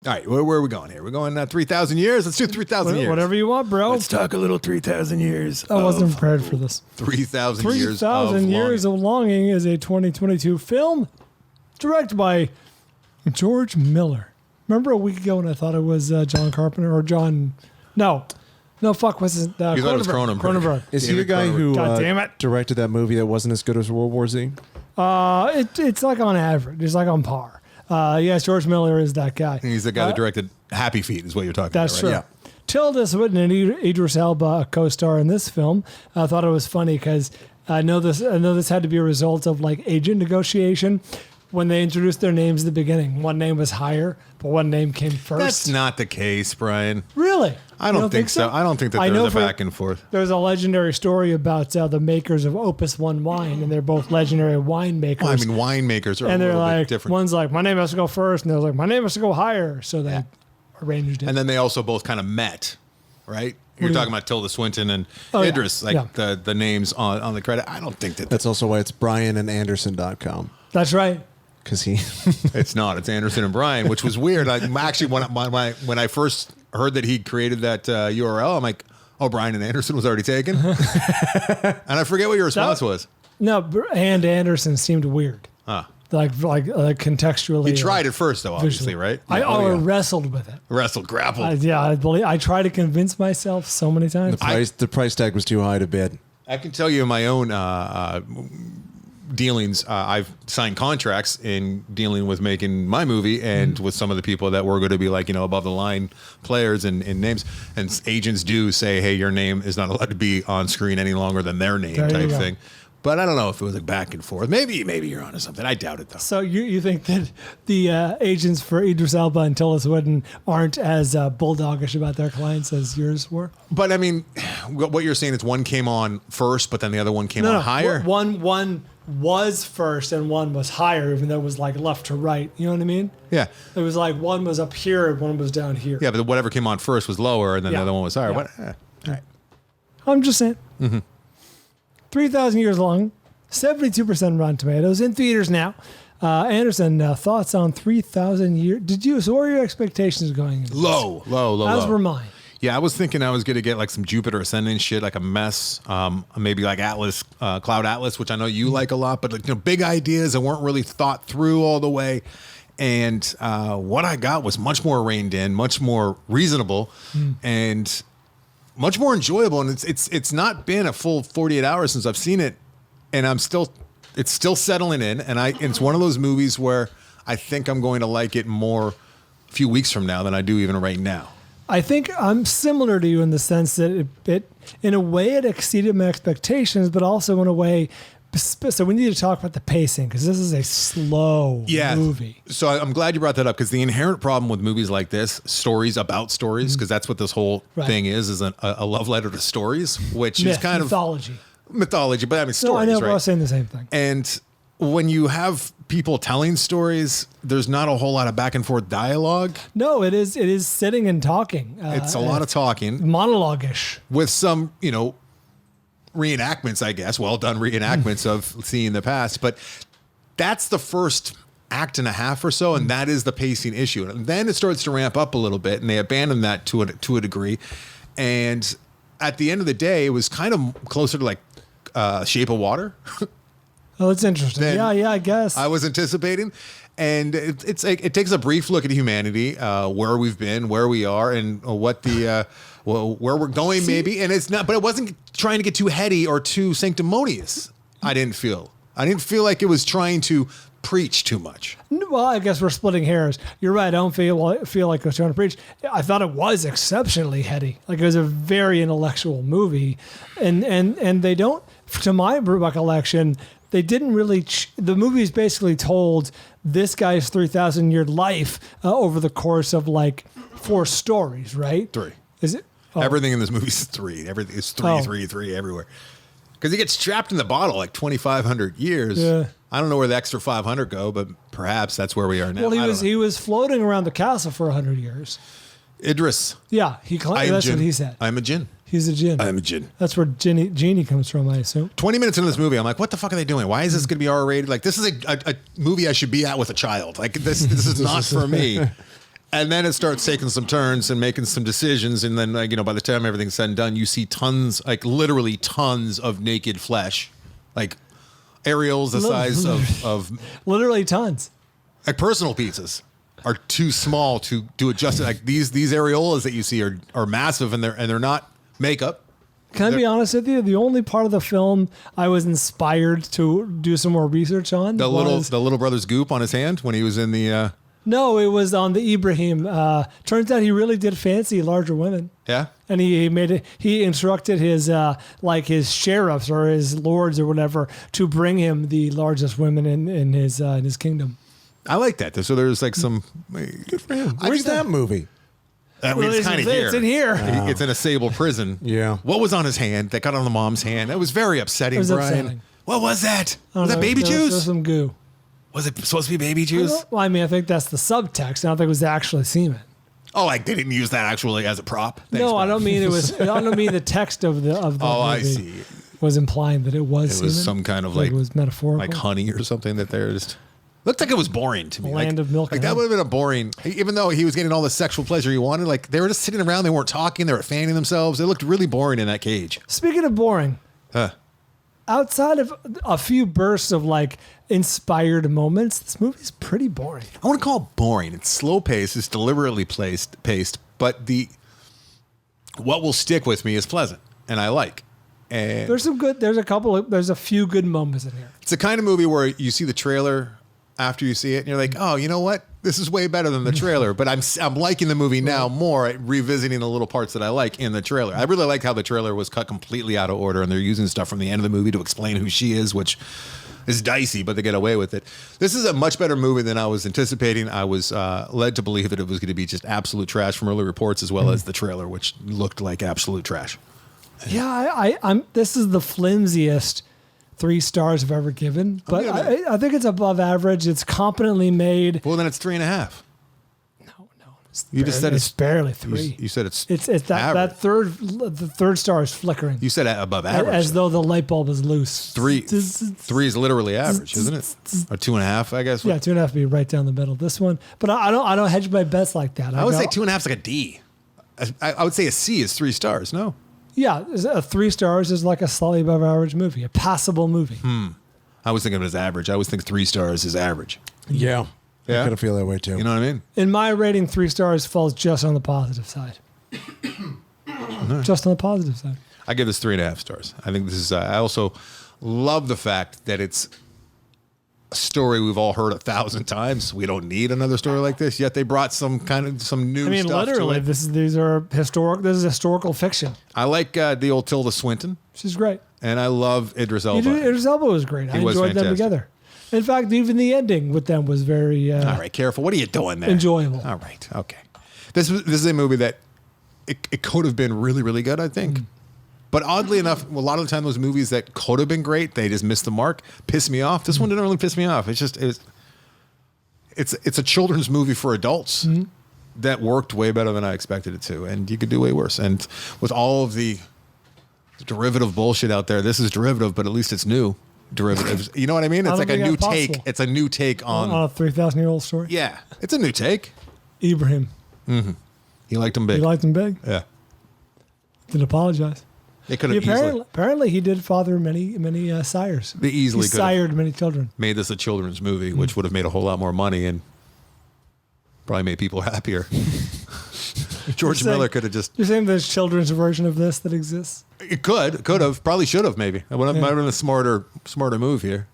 All right, where are we going here? We're going 3,000 years? Let's do 3,000 years. Whatever you want, bro. Let's talk a little 3,000 years. I wasn't prepared for this. 3,000 years 3,000 Years of Longing is a 2022 film directed by George Miller. Remember a week ago when I thought it was John Carpenter or John... No, fuck, what's his... You thought it was Cronenberg. Is he the guy who God damn it. directed that movie that wasn't as good as World War Z? It's like on average. It's like on par. Yes, George Miller is that guy. He's the guy that directed Happy Feet is what you're talking That's about, right? true. Yeah. Tilda Swinton and Idris Elba co-star in this film. I thought it was funny because I know this had to be a result of like agent negotiation. When they introduced their names at the beginning, one name was higher, but one name came first. That's not the case, Brian. Really? I don't think so. I don't think that there's a back and forth. There's a legendary story about the makers of Opus One wine, and they're both legendary winemakers. Well, I mean, winemakers are and a they're little like, bit different. One's like, my name has to go first, and they're like, my name has to go higher. So they arranged it. And then they also both kind of met, right? You're talking about Tilda Swinton and Idris, the names on the credit. I don't think that. That's also why it's bryanandanderson.com. That's right. Because he... It's not. It's Anderson and Bryan, which was weird. Actually, when I first heard that he created that URL, I'm like, oh, Bryan and Anderson was already taken? And I forget what your response was. No, and Anderson seemed weird. Like contextually. He tried it first, though, obviously, right? I wrestled with it. Grappled. I tried to convince myself so many times. The price tag was too high to bid. I can tell you in my own dealings, I've signed contracts in dealing with making my movie and with some of the people that were going to be like, above the line players and names. And agents do say, hey, your name is not allowed to be on screen any longer than their name type thing. But I don't know if it was like back and forth. Maybe you're onto something. I doubt it, though. So you think that the agents for Idris Elba and Tilda Swinton aren't as bulldogish about their clients as yours were? But I mean, what you're saying is one came on first, but then the other one came on higher? One was first and one was higher, even though it was like left to right. You know what I mean? Yeah. It was like one was up here and one was down here. Yeah, but whatever came on first was lower, and then the other one was higher. Yeah. All right. I'm just saying. 3,000 Years Long, 72% Rotten Tomatoes, in theaters now. Anderson, thoughts on 3,000 years? So what were your expectations going in? Low. As were mine. Yeah, I was thinking I was going to get like some Jupiter Ascending shit, like a mess, maybe like Atlas, Cloud Atlas, which I know you like a lot, but like, big ideas that weren't really thought through all the way. And what I got was much more reined in, much more reasonable, and much more enjoyable. And it's not been a full 48 hours since I've seen it, and it's still settling in. And it's one of those movies where I think I'm going to like it more a few weeks from now than I do even right now. I think I'm similar to you in the sense that it in a way, it exceeded my expectations, but also in a way. So we need to talk about the pacing because this is a slow movie. So I'm glad you brought that up because the inherent problem with movies like this, stories about stories, because that's what this whole thing is a love letter to stories, which is kind mythology. Mythology, but I mean stories, I know, right? I was saying the same thing. And when you have people telling stories, there's not a whole lot of back and forth dialogue. No, it is sitting and talking. It's a lot of talking. Monologue-ish. With some, reenactments, I guess, well done reenactments of seeing the past. But that's the first act and a half or so, and that is the pacing issue. And then it starts to ramp up a little bit, and they abandon that to a degree. And at the end of the day, it was kind of closer to like Shape of Water. Oh, that's interesting. Yeah, I guess. I was anticipating. And it takes a brief look at humanity, where we've been, where we are, and what the where we're going, maybe. And it's not, but it wasn't trying to get too heady or too sanctimonious. I didn't feel like it was trying to preach too much. Well, I guess we're splitting hairs. You're right. I don't feel like it was trying to preach. I thought it was exceptionally heady. Like it was a very intellectual movie, and they don't, to my recollection, they didn't really. The movie is basically told this guy's 3,000-year life over the course of like 4 stories, right? 3. Is it? Oh. Everything in this movie is 3. Everything is 3 everywhere. Because he gets trapped in the bottle like 2,500 years. Yeah. I don't know where the extra 500 go, but perhaps that's where we are now. Well, he was floating around the castle for 100 years. Idris. Yeah, that's what he said. I'm a jinn. He's a jinn. I'm a jinn. That's where genie comes from, I assume. 20 minutes into this movie, I'm like, what the fuck are they doing? Why is this going to be R-rated? Like, this is a movie I should be at with a child. Like, this is not for me. And then it starts taking some turns and making some decisions. And then, like, by the time everything's said and done, you see tons, like literally tons of naked flesh, like areolas the size of literally tons. like personal pizzas are too small to adjust it. Like these areolas that you see are massive, and they're not makeup. Can I be honest with you? The only part of the film I was inspired to do some more research on The was little brother's goop on his hand when he was in the no, it was on the Ibrahim. Turns out he really did fancy larger women. yeah. And he made it. He instructed his like his sheriffs or his lords or whatever to bring him the largest women in his kingdom. I like that. So there's like some good for him. Where's that movie? I mean, it's kind of here. It's in here. It's in a Sable prison. Yeah. What was on his hand that got on the mom's hand? That was very upsetting, It was Brian. upsetting. What was that? I don't Was that know, baby there was juice? some goo. Was it supposed to be baby juice? Well, I mean, I think that's the subtext. I don't think it was actually semen. Oh, like they didn't use that actually as a prop. Thanks, No, I Brian. don't mean it was. I don't mean the text of the Oh, movie I see. was implying that it was. It was semen. some kind of Like like it was metaphorical. like honey or something that they're just looked like it was boring to me. Land like, of milk Like and that honey. would have been a boring. Even though he was getting all the sexual pleasure he wanted, like they were just sitting around. They weren't talking. They were fanning themselves. It looked really boring in that cage. Speaking of boring, outside of a few bursts of like inspired moments, this movie's pretty boring. I want to call it boring. It's slow paced. It's deliberately paced, but what will stick with me is pleasant, and I like. And There's some good. There's a few good moments in here. it's the kind of movie where you see the trailer after you see it, and you're like, oh, you know what? This is way better than the trailer. But I'm liking the movie now more, revisiting the little parts that I like in the trailer. I really like how the trailer was cut completely out of order, and they're using stuff from the end of the movie to explain who she is, which is dicey, but they get away with it. This is a much better movie than I was anticipating. I was led to believe that it was going to be just absolute trash from early reports, as well as the trailer, which looked like absolute trash. Yeah, I'm. This is the flimsiest 3 stars I've ever given, but I think it's above average. It's competently made. Well, then it's 3.5. No, You just said it's barely 3. You said it's It's average. the third star is flickering. You said above average. as though the light bulb is loose. Three is literally average, isn't it? Or 2.5, I guess. Yeah, 2.5 would be right down the middle. This one, but I don't hedge my bets like that. I would go- say 2.5 is like a D. I would say a C is 3 stars. No. Yeah, a 3 stars is like a slightly above average movie, a passable movie. I was thinking of it as average. I always think 3 stars is average. Yeah. Yeah? I kind of feel that way too. You know what I mean? In my rating, 3 stars falls just on the positive side. Just on the positive side. I give this 3.5 stars. I think this is. I also love the fact that it's a story we've all heard 1,000 times. We don't need another story like this. Yet they brought some new. I mean, stuff literally, to it. these are historic. This is historical fiction. I like the old Tilda Swinton, She's great. and I love Idris Elba. Idris Elba was great. I He was enjoyed them fantastic. together. In fact, even the ending with them was very All right, careful. What are you doing there? enjoyable. All right, okay. This is a movie that it could have been really, really good, I think. But oddly enough, a lot of the time those movies that could have been great, they just missed the mark, piss me off. This one didn't really piss me off. It's a children's movie for adults that worked way better than I expected it to, and you could do way worse. And with all of the derivative bullshit out there, this is derivative, but at least it's new derivatives. You know what I mean? I It's don't like a think new that's take. possible. It's a new take On on. a 3,000-year-old story. Yeah, it's a new take. Ibrahim. He liked him He big. liked him big. Yeah, Didn't apologize. they could He have easily apparently, he did father many sires. They easily he could have. sired many children. made this a children's movie, which would have made a whole lot more money and probably made people happier. George You're Miller saying- could have just. You're saying there's children's version of this that exists? It could have, probably should have, maybe. It would have might have been a smarter move here.